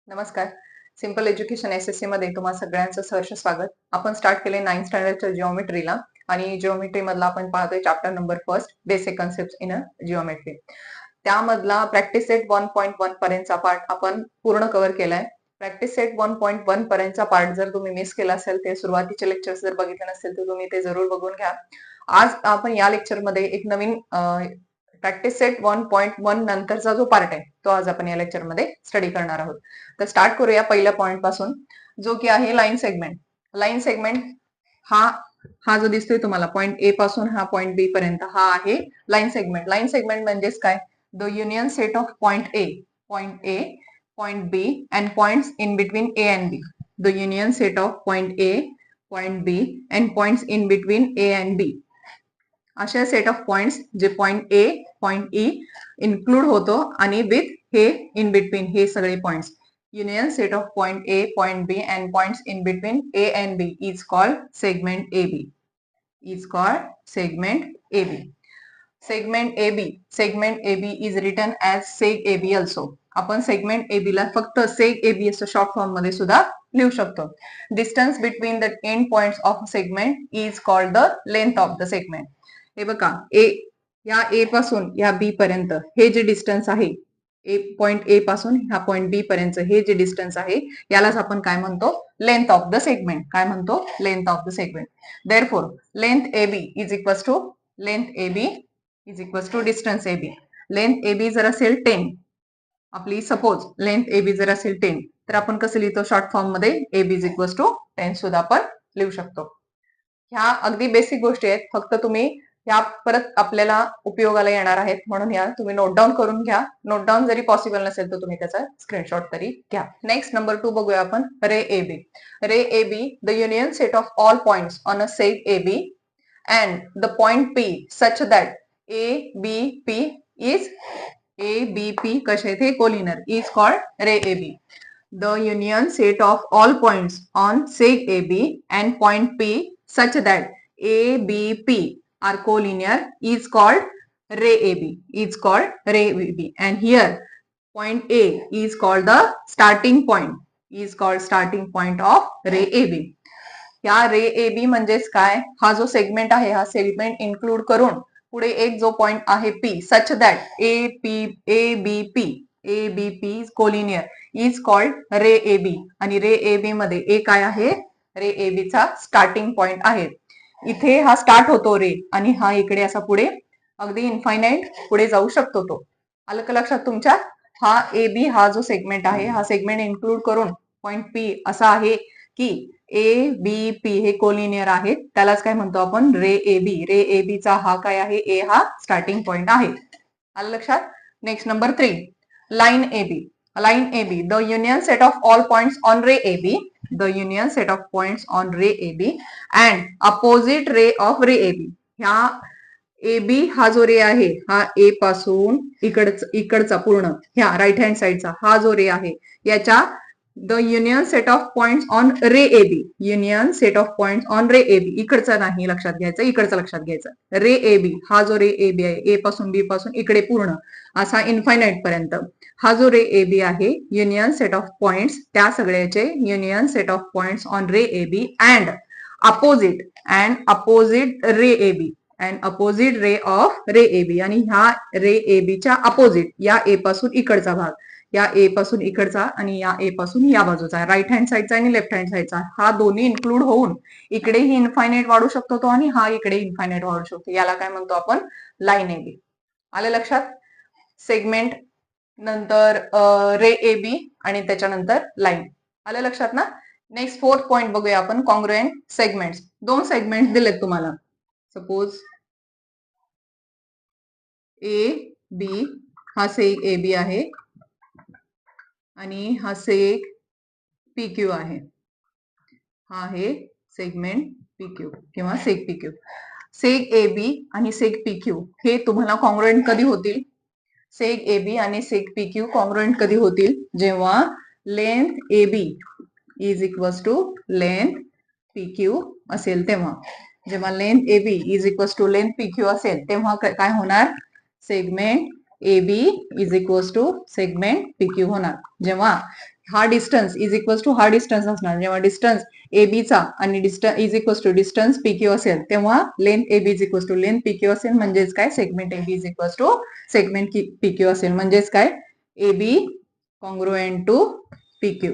नमस्कार. Simple education SSC मध्ये तुम्हा सगळ्यांचं सहर्ष स्वागत. आपण स्टार्ट केले 9th स्टँडर्डच्या जिओमेट्रीला आणि जिओमेट्री मधला आपण पाहतोय chapter number 1 basic concept in geometry. त्यामधला प्रॅक्टिस सेट 1.1 पर्यंतचा पार्ट आपण पूर्ण कव्हर केलाय. प्रॅक्टिस सेट 1.1 पर्यंतचा पार्ट जर तुम्ही मिस केला असेल, ते सुरुवातीचे लेक्चर्स जर बघितले नसेल तर तुम्ही ते जरूर बघून घ्या. आज आपण या लेक्चर मध्ये एक नवीन प्रॅक्टिस सेट 1.1 नंतरचा जो पार्ट आहे तो आज आपण या लेक्चर मध्ये स्टडी करणार आहोत. तर स्टार्ट करूया पहिल्या पॉइंट पासून, जो की आहे लाईन सेगमेंट. लाईन सेगमेंट हा जो दिसतोय तुम्हाला पॉइंट ए पासून हा पॉइंट बी पर्यंत हा आहे लाईन सेगमेंट. लाईन सेगमेंट म्हणजेच काय? The union set of point A, point B and points in between A and B. The union set of point A, point B and points in between A and B. अशा set of points जे point A, point E include होतो आणि with हे in between हे सगळे points. Union set of point A, point B and points in between A and B is called segment AB. Segment AB is written as seg AB also. आपण segment AB ला फक्त seg AB असं short form मध्ये सुद्धा लिहू शकतो. Distance between the end points of segment is called the length of the segment. हे बघा, या A पासून या B पर्यंत हे जे डिस्टन्स आहे, पॉइंट ए पासून ह्या पॉइंट बी पर्यंत हे जे डिस्टन्स आहे यालाच आपण काय म्हणतो? Length of the segment. काय म्हणतो? Length of the segment. Therefore length AB is equals to distance AB. Length AB जर असेल 10, आपली सपोज लेंथ AB जर असेल 10, तर आपण कसं लिहितो शॉर्ट फॉर्म मध्ये? AB इज इक्वल्स टू 10 सुद्धा आपण लिहू शकतो. ह्या अगदी बेसिक गोष्टी आहेत, फक्त तुम्ही ह्या परत आपल्याला उपयोगाला येणार आहेत, म्हणून ह्या तुम्ही नोट डाऊन करून घ्या. नोट डाऊन जरी पॉसिबल नसेल तर तुम्ही त्याचा स्क्रीनशॉट तरी घ्या. नेक्स्ट नंबर 2 बघूया आपण, रे AB. Ray AB, the union set of all points on a सेग AB and the point P such that ABP कसे आहेत हे कोलिनर is called ray AB. The union set of all points on seg AB and point P such that ABP are collinear is called ray AB. And here point A is called the starting point of ray AB. या रे AB म्हणजेच काय? हा जो segment आहे हा segment include करून पुढे एक जो पॉइंट आहे P such that ABP collinear is called ray AB. आणि रे AB मध्ये ए काय आहे? रे AB चा स्टार्टिंग पॉइंट आहे. इथे हा स्टार्ट होतो रे, आणि हा इकडे असा पुढे अगदी इन्फायनाइट पुढे जाऊ शकतो तो. आलं का लक्षात तुमच्या? हा AB हा जो सेगमेंट आहे हा सेगमेंट इन्क्लूड करून पॉइंट P असा आहे की ABP हे कोलिनियर आहेत, त्यालाच काय म्हणतो आपण? रे AB. रे AB चा हा काय आहे? ए हा स्टार्टिंग पॉइंट आहे. आलं लक्षात? Next number 3, line AB. The union set of all points on ray AB, and opposite ray of ray AB. ह्या AB हा जो रे आहे हा ए पासून इकडचा पूर्ण ह्या राईट हँड साइडचा हा जो रे आहे याच्या the union set of points on ray AB. इकडचा नाही लक्षात घ्यायचा, इकडचा लक्षात घ्यायचा. रे AB हा जो रे AB आहे, ए पासून बी पासून इकडे पूर्ण असा इन्फायनाइट पर्यंत हा जो रे AB आहे, युनियन सेट ऑफ पॉइंट्स त्या सगळ्याचे union set of points on ray AB and opposite ray AB and opposite ray of ray AB. आणि ह्या रे AB च्या अपोजिट या ए पासून इकडचा भाग, या ए पासून इकडचा आणि या ए पासून या बाजूचा राईट हँड साइडचा आणि लेफ्ट हँड साइडचा हा दोन्ही इन्क्लूड होऊन इकडेही इन्फायनाइट वाढू शकतो तो, आणि हा इकडे इन्फायनाइट वाढू शकतो. याला काय म्हणतो आपण? Line AB. आले लक्षात? सेगमेंट नंतर रे AB आणि त्याच्यानंतर लाईन. आले लक्षात ना? नेक्स्ट 4th पॉइंट बघूया आपण, कॉंग्रुएंट सेगमेंट्स. 2 सेगमेंट दिलेत तुम्हाला. सपोज AB हा सेग AB आहे आणि हा सेग PQ आहे. हा आहे सेगमेंट PQ किंवा सेग PQ. सेग AB आणि सेग PQ हे तुम्हाला कॉंग्रुएंट कधी होतील? सेग AB आणि सेग PQ कॉंग्रुएंट कधी होतील? जेव्हा length AB is equals to length PQ असेल तेव्हा. जेव्हा length AB is equals to length PQ असेल तेव्हा काय होणार? Segment A B is equals to segment P Q होणार. जेव्हा हा डिस्टन्स इज इक्वल्स टू हा डिस्टन्स असणार, जेव्हा डिस्टन्स ए बी चा आणि distance is equals to distance P Q असेल, तेव्हा length A B is equals to length P Q असेल. म्हणजेच काय, segment A B is equals to segment P Q असेल. म्हणजेच काय, A B congruent to P Q.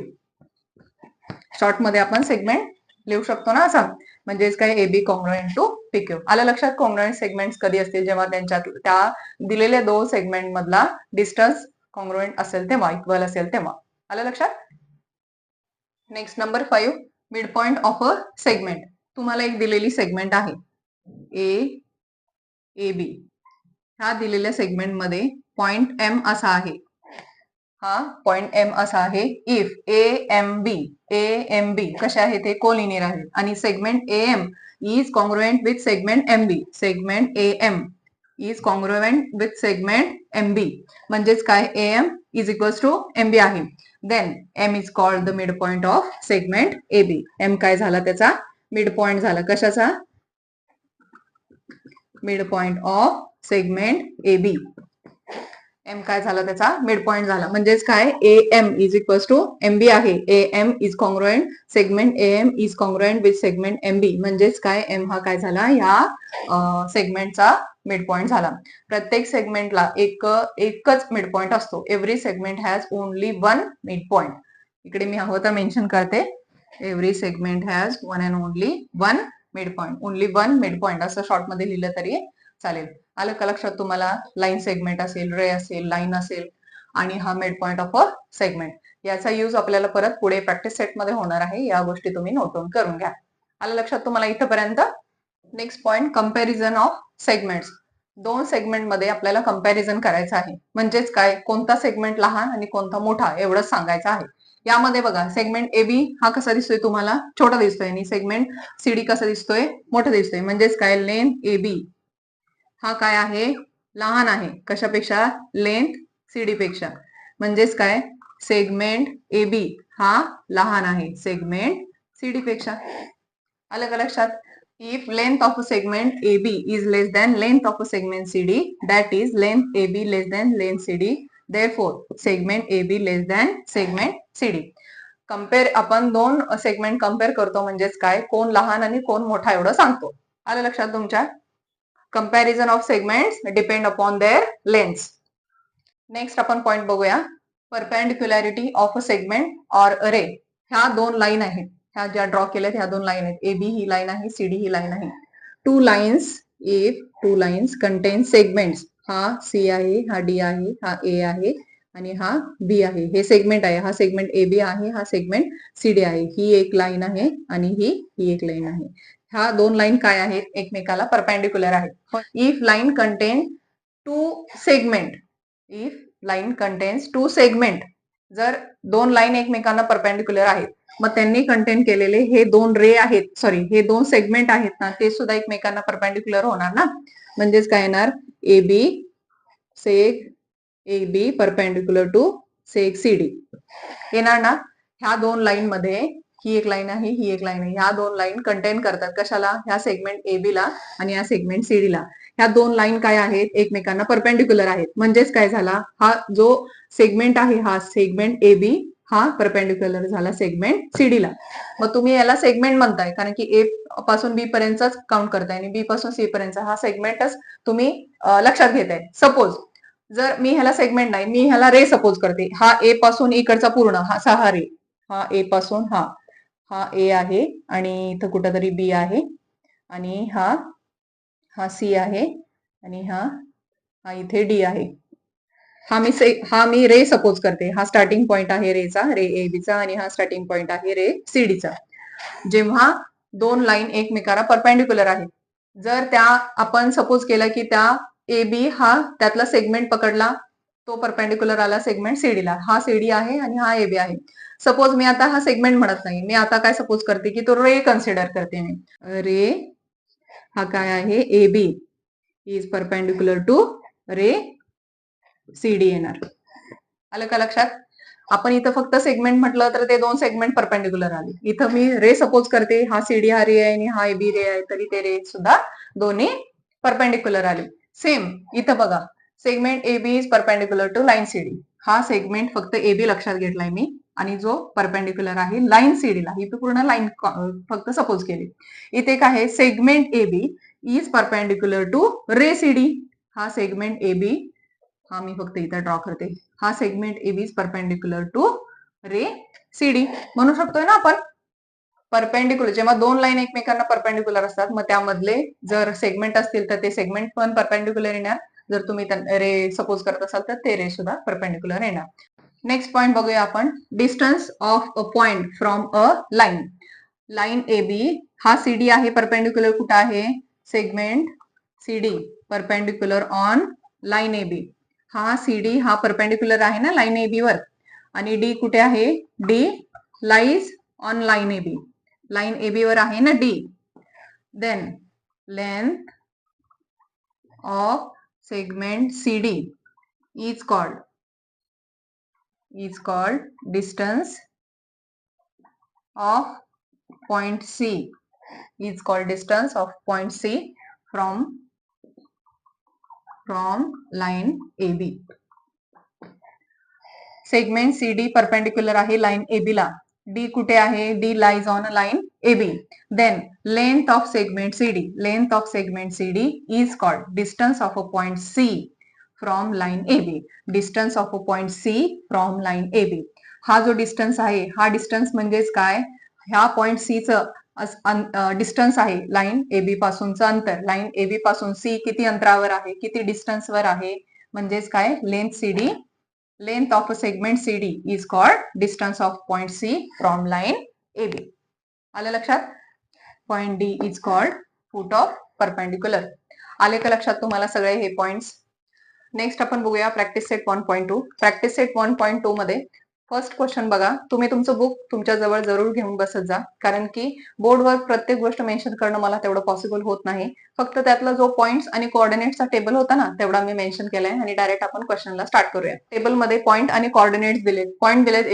Short मध्ये आपण सेगमेंट लिहू शकतो ना असं. म्हणजेच काय, A B congruent to P Q. आलं लक्षात? कॉन्ग्रुएंट सेगमेंट्स कधी असतील, जेव्हा त्यांच्यात त्या दिलेल्या दोन सेगमेंट मधला डिस्टन्स कॉन्ग्रुएंट असेल तेव्हा, इक्वल असेल तेव्हा. आलं लक्षात? Next number 5, mid point of a segment. तुम्हाला एक दिलेली सेगमेंट आहे ए बी. ह्या दिलेल्या सेगमेंट मध्ये पॉइंट एम असा आहे. हा पॉइंट एम असा आहे. इफ ए एम बी कशा आहेत, ते कोलिनियर आहेत आणि segment A M is congruent with segment M B. Segment A M is congruent with segment M B. म्हणजेच काय, A M is equals to M B आहे. Then M is called the mid point of segment A B. M काय झाला, त्याचा mid point झाला. कशाचा? Mid point of segment A B. M काय झाला, त्याचा मिड पॉइंट झाला. म्हणजेच काय, A M is equals to M B आहे. A M is congruent segment A M is congruent with segment M B. म्हणजेच काय, एम हा काय झाला, ह्या सेगमेंटचा मिड पॉइंट झाला. प्रत्येक सेगमेंटला एकच मिड पॉइंट असतो. Every segment has only one mid point. इकडे मी हवं तर मेन्शन करते, every segment has one and only one mid point. Only one mid point असं शॉर्ट मध्ये लिहिलं तरी चालेल. आलं का लक्षात तुम्हाला? लाईन सेगमेंट असेल, रे असेल, लाईन असेल आणि हा mid point of a segment. याचा यूज आपल्याला परत पुढे प्रॅक्टिस सेट मध्ये होणार आहे. या गोष्टी तुम्ही नोट डाऊन करून घ्या. आलं लक्षात तुम्हाला इथपर्यंत? Next point, comparison of segments. दोन सेगमेंट मध्ये आपल्याला कंपॅरिझन करायचं आहे. म्हणजेच काय, कोणता सेगमेंट लहान आणि कोणता मोठा एवढंच सांगायचं आहे. यामध्ये बघा, सेगमेंट ए बी हा कसा दिसतोय तुम्हाला, छोटा दिसतोय आणि सेगमेंट सी डी कसा दिसतोय, मोठा दिसतोय. म्हणजेच काय, लेंथ ए बी हा काय आहे, लहान आहे. कशापेक्षा? लेंथ सीडी पेक्षा. म्हणजेच काय, सेगमेंट ए बी हा लहान आहे सेगमेंट सीडी पेक्षा. आलं का लक्षात? If length of a segment A B is less than length of a segment C D, that is length A B less than length C D, therefore segment A B less than segment C D. Compare, आपण दोन segment compare करतो. म्हणजेच काय, कोण लहान आणि कोण मोठा एवढं सांगतो. आलं लक्षात तुमच्या? Comparison of segments depend upon their lengths. Next आपण पॉइंट बघूया, perpendicularity of a segment or a ray. ह्या दोन लाईन आहेत, ह्या ज्या ड्रॉ केल्यात ह्या दोन लाईन आहेत. ए बी ही लाईन आहे, सी डी ही लाईन आहे. Two lines content segments. हा सी आहे, हा डी आहे, हा ए आहे आणि हा बी आहे. हे सेगमेंट आहे. हा सेगमेंट ए बी आहे, हा सेगमेंट सी डी आहे. ही एक लाईन आहे आणि ही एक लाईन आहे. ह्या दोन लाईन काय आहेत, एकमेकाला परपेंडिक्युलर आहेत. If line contain two segment, if line contains two segment, जर दोन लाईन एकमेकांना परपेंडिक्युलर आहेत, मग त्यांनी कंटेन केलेले हे दोन रे आहेत, सॉरी हे दोन सेगमेंट आहेत ना, ते सुद्धा एकमेकांना परपेंडिक्युलर होणार ना. म्हणजेच काय येणार, A B perpendicular to seg C D येणार ना. ह्या दोन लाईन मध्ये ही एक लाईन आहे, ही एक लाईन आहे. ह्या दोन लाईन कंटेन करतात कशाला, ह्या सेगमेंट ए बी ला आणि ह्या सेगमेंट सी डी ला. ह्या दोन लाईन काय आहेत, एकमेकांना परपेंडिक्युलर आहेत. म्हणजेच काय झाला, हा जो सेगमेंट आहे हा सेगमेंट ए बी हा परपेंडिक्युलर झाला सेगमेंट सी डी ला. मग तुम्ही याला सेगमेंट म्हणताय, कारण की ए पासून बी पर्यंतच काउंट करताय आणि बी पासून सी पर्यंत हा सेगमेंटच तुम्ही लक्षात घेताय. सपोज जर मी ह्याला सेगमेंट नाही, मी ह्याला रे सपोज करते. हा ए पासून इकडचा पूर्ण हा रे, हा ए पासून हा ए आहे आणि इथं कुठंतरी बी आहे आणि हा सी आहे आणि हा इथे डी आहे. हा मी रे सपोज करते. हा स्टार्टिंग पॉइंट आहे रेचा, रे ए बीचा आणि हा स्टार्टिंग पॉइंट आहे रे सी डीचा. जेव्हा दोन लाईन एकमेकाला परपेंडिक्युलर आहेत, जर त्या आपण सपोज केलं की त्या ए बी हा त्यातला सेगमेंट पकडला, तो परपेंडिक्युलर आला सेगमेंट सीडी ला. हा सीडी आहे आणि हा ए बी आहे. सपोज मी आता हा सेगमेंट म्हणत नाही, मी आता काय सपोज करते की तो रे कन्सिडर करते. मी रे हा काय आहे, A B is perpendicular to ray C D येणार. आलं का लक्षात? आपण इथं फक्त सेगमेंट म्हटलं तर ते दोन सेगमेंट परपेंडिक्युलर आले. इथं मी रे सपोज करते, हा सीडी हा रे आहे आणि हा ए बी रे आहे, तरी ते रे सुद्धा दोन्ही परपेंडिक्युलर आले. सेम इथं बघा, segment AB is perpendicular to line CD. हा सेगमेंट फक्त AB लक्षात घेतलाय मी, आणि जो परपेंडिक्युलर आहे लाईन CD ला, ही पूर्ण लाईन फक्त सपोज केली. इथे काय आहे, segment AB is perpendicular to ray CD. हा सेगमेंट AB, हा मी फक्त इथे ड्रॉ करते, हा segment AB is perpendicular to ray CD. म्हणू शकतोय ना आपण परपेंडिक्युलर, जेव्हा दोन लाईन एकमेकांना परपेंडिक्युलर असतात, मग त्यामधले जर सेगमेंट असतील तर ते सेगमेंट पण परपेंडिक्युलर येणार. जर तुम्ही रे सपोज करत असाल तर ते रे सुद्धा परपेंडिक्युलर येणार. नेक्स्ट पॉइंट बघूया आपण, distance of a point from a line. Line AB हा CD आहे, परपेंडिक्युलर कुठं आहे, segment CD perpendicular on line AB. हा CD हा परपेंडिक्युलर आहे ना लाईन AB वर, आणि D कुठे आहे, D lies on line AB. Line AB वर आहे ना D. Then length of segment CD is called distance of point C, is called distance of point C from line AB. Segment CD perpendicular आहे line AB ला. D कुठे आहे, D lies on line AB. Then length of segment CD, length of segment CD is called distance of a point C from line AB. Distance of a point C from line AB. हा जो distance आहे, हा distance म्हणजेच काय, ह्या point C चं distance आहे line AB पासूनचं अंतर. लाईन AB पासून C किती अंतरावर आहे, किती डिस्टन्सवर आहे, म्हणजेच काय, length CD. Length of a segment CD is called distance of point C from line AB. आलं लक्षात? Point D is called foot of perpendicular. आले का लक्षात तुम्हाला सगळे हे पॉइंट्स? नेक्स्ट आपण बघूया प्रॅक्टिस सेट 1.2. प्रॅक्टिस सेट 1.2 मध्ये फर्स्ट क्वेश्चन बघा. तुम्ही तुमचं बुक तुमच्या जवळ जरूर घेऊन बसत जा, कारण की बोर्डवर प्रत्येक गोष्ट मेन्शन करणं मला तेवढं पॉसिबल होत नाही. फक्त त्यातला जो पॉइंट्स आणि कोऑर्डिनेट्सचा टेबल होता ना, तेवढा मी मेन्शन केलाय, आणि डायरेक्ट आपण क्वेश्चनला स्टार्ट करूया. टेबलमध्ये पॉइंट आणि कोऑर्डिनेट्स दिले. पॉइंट दिलेत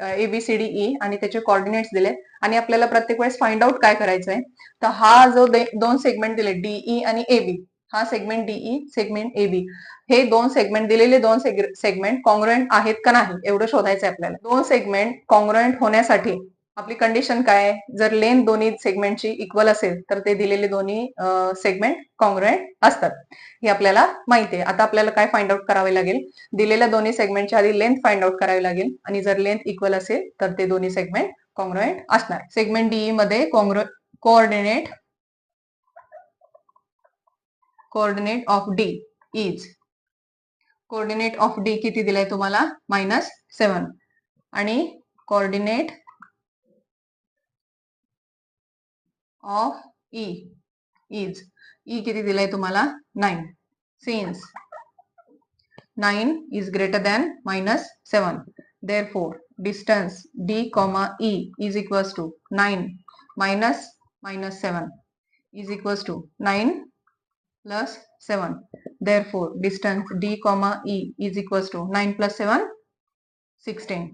ABCDE आणि त्याचे कोऑर्डिनेट्स दिले, आणि आपल्याला प्रत्येक वेळेस फाइंड आउट काय करायचंय, तर हा जो दोन सेगमेंट दिले DE आणि AB, हा सेगमेंट DE, सेगमेंट AB, हे दोन सेगमेंट दिलेले दोन सेगमेंट कॉन्ग्रुएंट आहेत का नाही एवढं शोधायचं आपल्याला. दोन सेगमेंट कॉन्ग्रुएंट होण्यासाठी आपली कंडिशन काय, जर लेंथ दोन्ही सेगमेंटची इक्वल असेल तर ते दिलेले दोन्ही सेगमेंट कॉन्ग्रुएंट असतात, हे आपल्याला माहिती आहे. आता आपल्याला काय फाइंड आउट करावे लागेल, दिलेल्या दोन्ही सेगमेंटच्या आधी लेंथ फाइंड आउट करावी लागेल, आणि जर लेंथ इक्वल असेल तर ते दोन्ही सेगमेंट कॉन्ग्रुएंट असणार. सेगमेंट DE मध्ये coordinate of D is, coordinate of D किती दिलाय तुम्हाला, -7, आणि coordinate of E is, E किती दिलाय तुम्हाला, 9. Since 9 is greater than -7, therefore distance D, E is equals to 9 minus -7 is equals to 9 plus 7. Therefore distance D, E is equals to 9 plus 7, 16.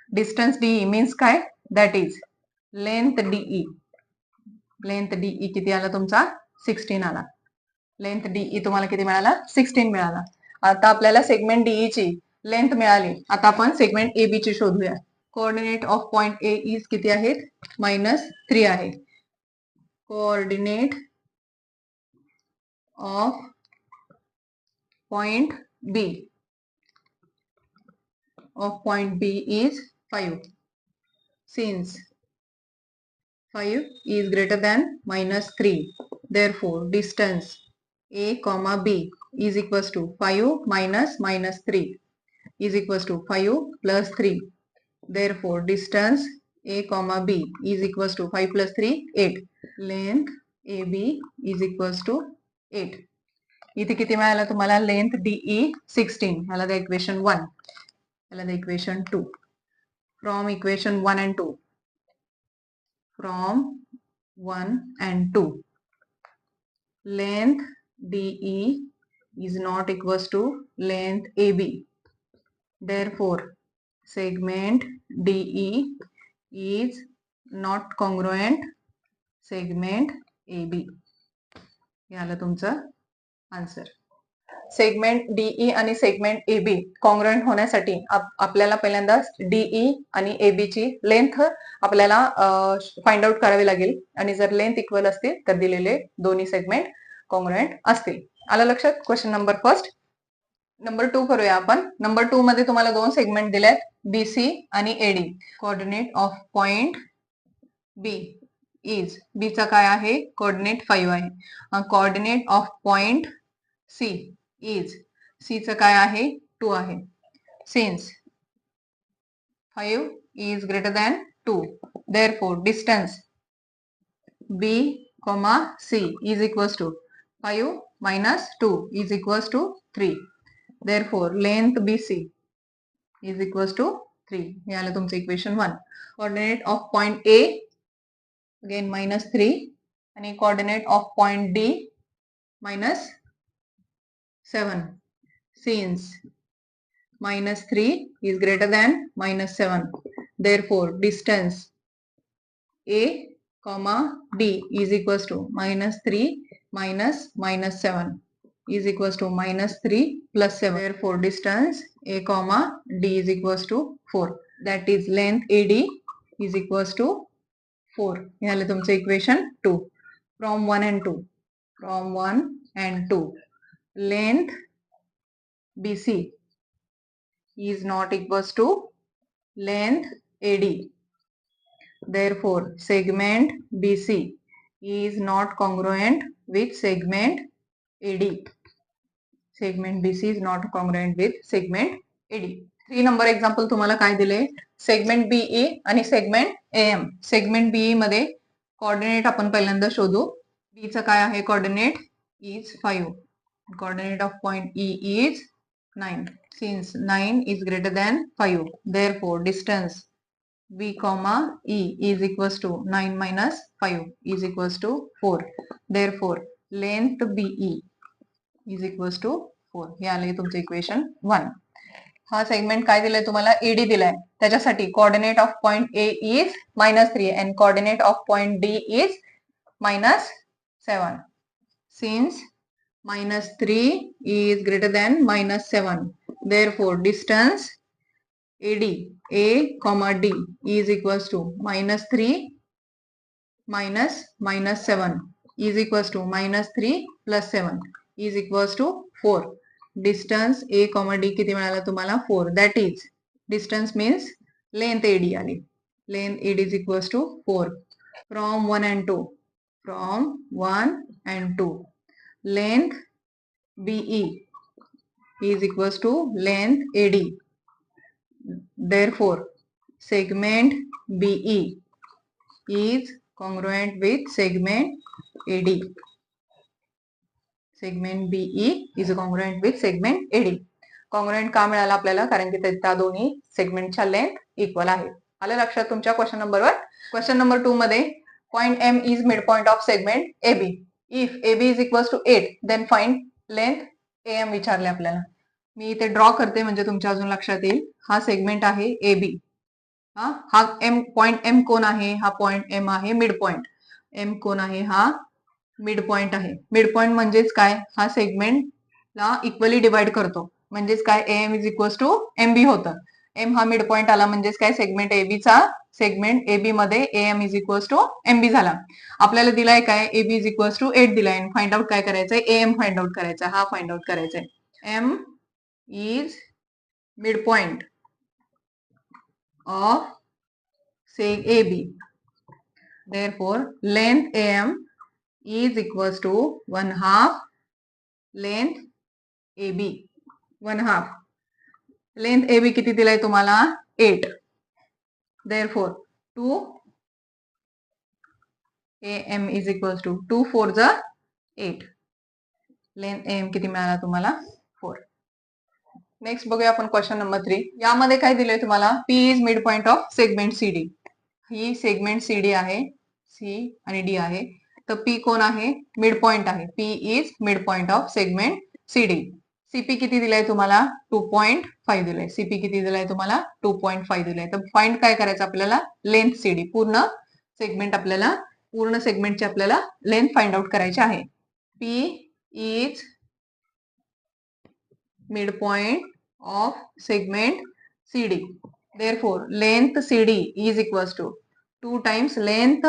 Distance DE means काय, that is length DE. Length DE किती आला तुमचा, 16 आला. Length DE तुम्हाला किती मिळाला, 16 मिळाला. आता आपल्याला सेगमेंट DE ची लेंथ मिळाली. आता आपण सेगमेंट AB ची शोधूया. Coordinate of point A is किती आहेत, -3 आहे. Coordinate of point B is 5. Since 5 is greater than -3, therefore distance A, B is equals to 5 minus -3 is equals to 5 plus 3. Therefore distance A, B is equals to 5 plus 3, 8. Length AB is equals to 8. इथे किती मिळाला तुम्हाला, length DE 16. ह्याला the equation 1, ह्याला the equation 2. From equation 1 and 2, from 1 and 2, length DE is not equals to length AB. Therefore segment DE is not congruent segment AB. हे आलं तुमचं answer. Segment DE आणि सेगमेंट एबी कॉन्ग्रुएंट होण्यासाठी आपल्याला पहिल्यांदा DE आणि AB ची length आपल्याला फाइंड आउट करावी लागेल आणि जर लेंथ इक्वल असतील तर दिलेले दोन्ही सेगमेंट कॉन्ग्रुएंट असतील. आलं लक्षात? Question number first. नंबर 2 करूया आपण. नंबर 2 मध्ये तुम्हाला दोन सेगमेंट दिलेत, बीसी आणि AD. Coordinate of point B is, B चा काय आहे? कोऑर्डिनेट 5 आहे. Coordinate of point C is, C चं काय आहे? 2 आहे. Since 5 is greater than 2, therefore distance B, C is equals to 5 minus 2 is equals to 3. Therefore length BC is equals to 3. हे आलं तुमचं equation 1. Coordinate of point A again -3 आणि coordinate of point D -7. Since -3 is greater than -7, therefore distance A, D is equals to -3 minus -7 is equals to -3 plus 7. Therefore distance A, D is equals to 4. That is length AD is equals to 4. हे आलं तुमचं equation 2. From 1 and 2. From 1 and 2. Length BC is not equals to length AD. Therefore segment BC is not congruent with segment AD. Segment BC is not congruent with segment AD. 3 number example तुम्हाला काय दिले? Segment be आणि segment am. Segment be मध्ये coordinate आपण पहिल्यांदा शोधू. बी चं काय आहे? Coordinate is 5. Coordinate of point E is 9. Since 9 is greater than 5, therefore distance B, E is equals to 9 minus 5 is equals to 4. Therefore length BE is equals to 4. हे आले तुमचं इक्वेशन 1. हा सेगमेंट काय दिलाय तुम्हाला? एडी दिलाय. त्याच्यासाठी coordinate of point A is -3 and coordinate of point D is -7. Since -3 is greater than -7, therefore distance AD, D is equals to -3 minus -7 is equals to -3 plus 7 is equals to 4. Distance A, D किती मिळाला तुम्हाला? 4. That is distance means length AD आली. Length AD is equals to 4. From 1 and 2. From 1 and 2. Length BE is equals to length AD. Therefore segment BE is congruent with segment AD. Segment BE is congruent with segment AD. Congruent का मिळाला आपल्याला? कारण की त्या दोन्ही सेगमेंटच्या length equal आहे. आलं लक्षात तुमच्या क्वेश्चन नंबर 1. क्वेश्चन नंबर 2 मध्ये point M is midpoint of segment AB. If AB is equals to 8, then find length AM विचारले आपल्याला. मी इथे ड्रॉ करते म्हणजे तुमच्या अजून लक्षात येईल. हा सेगमेंट आहे AB. हा M, पॉइंट M कोण आहे? हा पॉइंट M आहे मिड पॉइंट. M कोण आहे? हा मिड पॉइंट आहे. मिड पॉइंट म्हणजेच काय? हा सेगमेंटला इक्वली डिवाइड करतो. म्हणजेच काय? AM is equals to MB होतं. M हा मिड पॉइंट आला म्हणजेच काय? सेगमेंट AB चा सेगमेंट AB मध्ये AM is equals to MB झाला. आपल्याला दिलाय काय? AB इज इक्वल्स टू 8 दिलाय. फाइंड आउट काय करायचंय? AM फाइंड आउट करायचा. हा फाइंड आउट करायचा आहे. M is midpoint of seg AB. Therefore length AM is equals to 1/2 length AB. 1/2 length AB किती दिलाय तुम्हाला? 8. Therefore 2 AM is equals to 2 4 जा 8. Length AM किती मिळाला तुम्हाला? 4. नेक्स्ट बघूया आपण क्वेश्चन नंबर 3. यामध्ये काय दिलंय तुम्हाला? P is midpoint of segment CD. He segment CD आहे. C आणि D आहे. तर P कोण आहे? मिड पॉइंट आहे. P is midpoint of segment CD. CP किती दिलाय तुम्हाला? 2.5 दिलाय. CP किती दिलाय तुम्हाला? 2.5 दिलाय. तर फाइंड काय करायचं आपल्याला? Length CD. पूर्ण सेगमेंटची आपल्याला लेंथ फाइंड आउट करायची आहे. P is midpoint of segment CD. Therefore, length CD is equals to 2 times length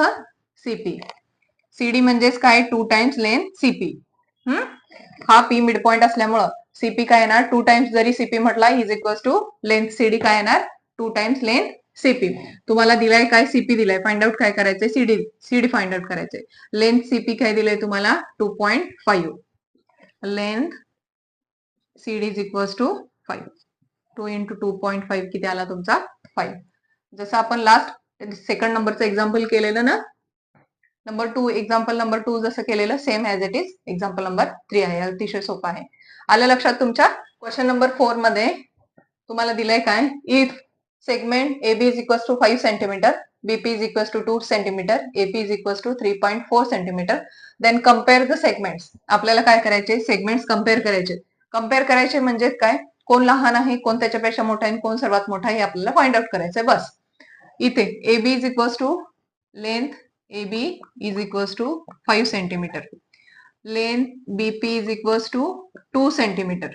CP. CD म्हणजेच काय 2 times length CP. हा P मिडपॉइंट असल्यामुळं CP काय येणार 2 टाइम्स जरी CP म्हटला is equals to length CD काय येणार 2 टाइम्स लेंथ CP. तुम्हाला दिलाय काय CP दिलाय फाइंड आउट काय करायचंय CD फाइंड आउट करायचंय. लेंथ CP काय दिलंय तुम्हाला 2.5. Length CD is equals to 5. 2 into 2.5 किती आला तुमचा 5. जसं आपण लास्ट सेकंड नंबरचं एक्झाम्पल केलेलं ना नंबर 2 एक्झाम्पल नंबर 2 जसं केलेलं same as it is example number 3 आहे. अतिशय सोपं आहे. आलं लक्षात तुमच्या. क्वेश्चन नंबर 4 मध्ये तुम्हाला दिलंय काय if segment AB is equals to 5 centimetre BP is equals to 2 centimetre AP is equals to 3.4 centimetre then compare the segments. आपल्याला काय करायचे सेगमेंट्स कम्पेअर करायचे. कम्पेअर करायचे म्हणजे काय कोण लहान आहे कोण त्याच्यापेक्षा मोठा आहे कोण सर्वात मोठा आहे आपल्याला फाइंड आउट करायचंय बस. इथे AB is equals to length AB is equals to 5 centimeter. Length BP is equals to 2 centimeter.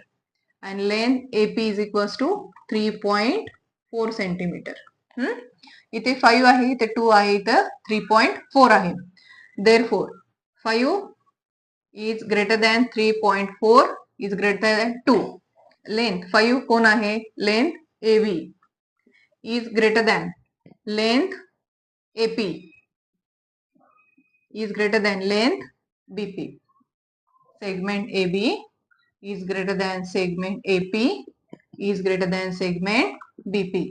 And length AP is equals to 3.4 centimeter. इथे 5 आहे इथे 2 आहे इथं 3.4 आहे. Therefore 5 is greater than 3.4 is greater than 2. Length 5 कोण आहे length AB is greater than length AP is greater than length BP. Segment AB is greater than segment AP is greater than segment BP.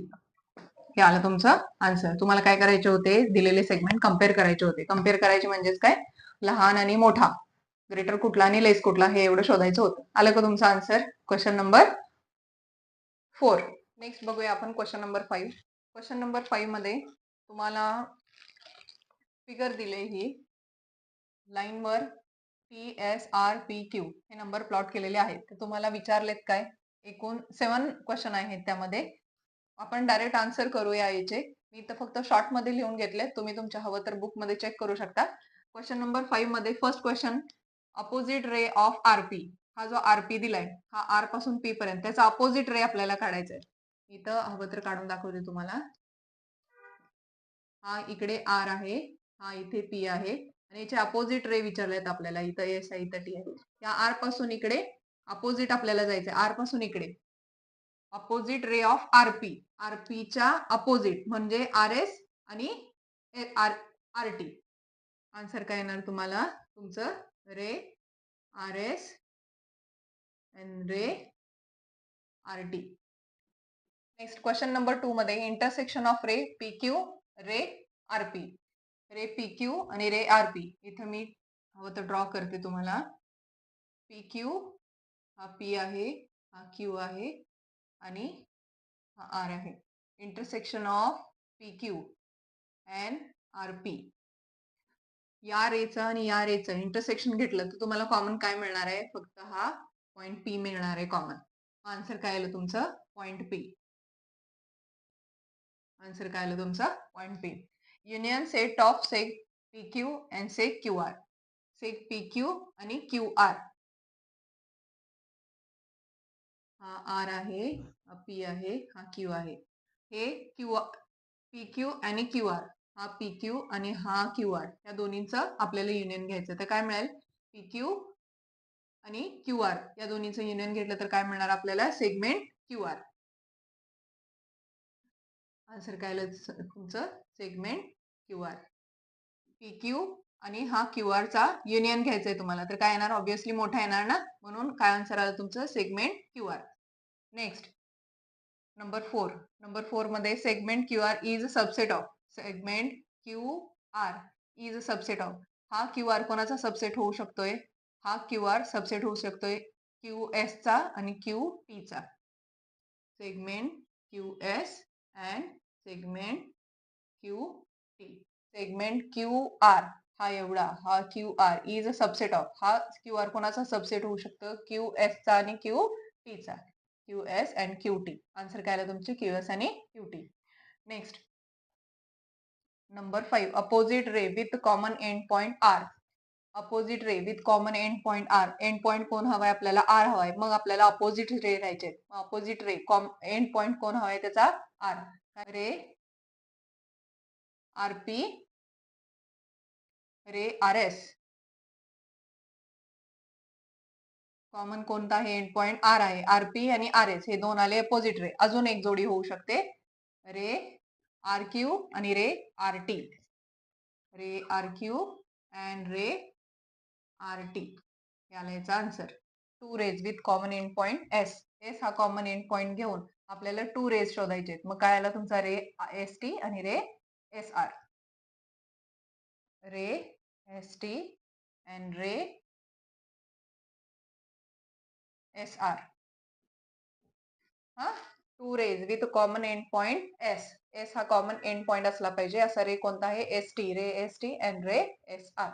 हे आलं तुमचं answer. तुम्हाला काय करायचे होते दिलेले सेगमेंट कम्पेअर करायचे होते. कम्पेअर करायचे म्हणजेच काय लहान आणि मोठा ग्रेटर कुठला आणि लेस कुठला हे एवढं शोधायचं होतं. आलं का तुमचं आन्सर क्वेश्चन नंबर 4. नेक्स्ट बघूया आपण क्वेश्चन नंबर 5. क्वेश्चन नंबर 5 मध्ये तुम्हाला फिगर दिले ही लाईनवर PSRPQ हे नंबर प्लॉट केलेले आहेत. तर तुम्हाला विचारलेत काय एकूण 7 क्वेश्चन आहेत त्यामध्ये. आपण डायरेक्ट आन्सर करूया याचे. मी इथं फक्त शॉर्ट मध्ये लिहून घेतले. तुम्ही तुमच्या हवं तर बुक मध्ये चेक करू शकता. क्वेश्चन नंबर 5 मध्ये first question opposite ray of RP. हा जो RP दिलाय हा R पासून P पर्यंत त्याचा अपोजिट रे आपल्याला काढायचा आहे. इथं हवं तर काढून दाखवते तुम्हाला. हा इकडे R आहे हा इथे P आहे आणि याचे अपोजिट रे विचारलेत आपल्याला इथं S आहे इथं T आहे. या R पासून इकडे अपोजिट आपल्याला जायचंय R पासून इकडे अपोजिट रे ऑफ RP च्या अपोजिट म्हणजे RS आणि RT. आन्सर काय येणार तुम्हाला तुमचं रे RS and ray RT. Next question number 2 मध्ये intersection of ray PQ ray RP. Ray PQ आणि रे RP. इथं मी हवं तर ड्रॉ करते तुम्हाला. PQ हा P आहे हा Q आहे आणि हा R आहे. Intersection of PQ and RP. या रेचं आणि या रेचं इंटरसेक्शन घेतलं तर तुम्हाला कॉमन काय मिळणार आहे फक्त हा पॉइंट P मिळणार आहे कॉमन. आन्सर काय आलं तुमचं पॉइंट P. आन्सर काय आलं तुमचं point P. Union set of सेग PQ and सेग QR. सेग PQ आणि QR. हा R आहे हा P आहे हा Q आहे. हे PQ आणि QR हा PQ आणि हा QR या दोन्हीचं आपल्याला युनियन घ्यायचं. तर काय मिळेल PQ आणि QR या दोन्हीचं युनियन घेतलं तर काय मिळणार आपल्याला सेगमेंट QR. आन्सर काय आलं तुमचं सेगमेंट QR. PQ आणि हा QR चा युनियन घ्यायचंय तुम्हाला तर काय येणार ऑब्विसली मोठा येणार ना म्हणून काय आन्सर आलं तुमचं segment QR. Next number 4. Number 4 मध्ये segment QR is a subset of segment QR is a subset of. हा QR कोणाचा सबसेट होऊ शकतोय हा QR सबसेट होऊ शकतोय QS चा आणि QT चा. Segment QS and segment QT. Segment QR हा एवढा हा QR is a subset of. हा QR कोणाचा सबसेट होऊ शकतो QS चा आणि QT चा. QS and QT. आन्सर काय आलं तुमचे QS आणि QT. Next number 5 opposite ray with common end point R. Opposite ray with common end point R. End point कोण हवाय आपल्याला? आर हवाय. मग आपल्याला अपोजिट रे राहायचे. अपोजिट रे एंड पॉइंट कोण हवाय त्याचा? आर. रे आरपी, रे आर एस. कॉमन कोणता आहे? एंड पॉइंट आर आहे. आरपी आणि आर एस हे दोन आले अपोजिट रे. अजून एक जोडी होऊ शकते, रे आर क्यू आणि ray R T. Ray R Q and ray R T याला याचा answer. Two rays with common end point S. S हा कॉमन एंड पॉइंट घेऊन आपल्याला टू रेज शोधायचे. मग काय आला तुमचा? रे एस टी आणि ray S R. Ray S T and ray S R. हा, two rays with common end point S. S हा कॉमन एंड पॉइंट असला पाहिजे. असा रे कोणता आहे? S T. Ray S T and ray S R.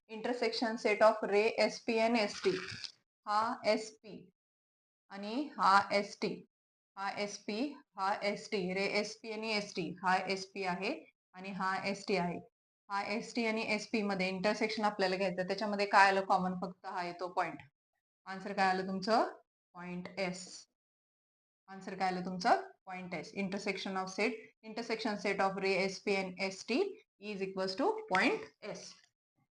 Intersection set of ray S P and S T. हा S P आणि हा S T. हा एस पी, हा S T. Ray S P आणि एस टी. हा S P आहे आणि हा एस टी आहे. हा एस टी आणि एस पी मध्ये इंटरसेक्शन आपल्याला घ्यायचं. त्याच्यामध्ये काय आलं कॉमन? फक्त हा येतो पॉइंट. आन्सर काय आलं तुमचं? Point S. आन्सर काय आलं तुमचं? Point S. Intersection set of ray S P and S T is equals two point S.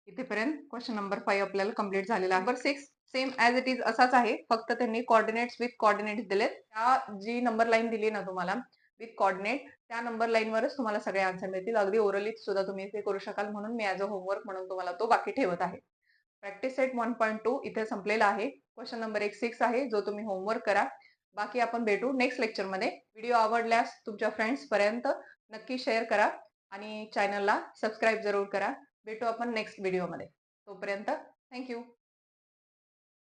इथेपर्यंत क्वेश्चन नंबर 5 आपल्याला कंप्लीट झालेला आहे. Number 6 same as it is असाच आहे, फक्त त्यांनी कोऑर्डिनेट्स विथ कोऑर्डिनेट्स दिलेत. त्या जी नंबर लाईन दिली ना तुम्हाला विथ कोऑर्डिनेट, त्या नंबर लाईन वरच तुम्हाला सगळे आन्सर मिळतील. अगदी ओरली सुद्धा तुम्ही ते करू शकाल, म्हणून मी ॲज अ होमवर्क म्हणून तुम्हाला तो बाकी ठेवत आहे. प्रॅक्टिस सेट 1.2 इथे संपलेला आहे. क्वेश्चन नंबर 6 आहे, जो तुम्ही होमवर्क करा. बाकी आपण भेटू नेक्स्ट लेक्चर मध्ये. व्हिडिओ आवडल्यास तुमच्या फ्रेंड्स पर्यंत नक्की शेअर करा आणि चॅनलला सबस्क्राईब जरूर करा. भेटू आपण नेक्स्ट व्हिडिओमध्ये. तोपर्यंत थँक्यू.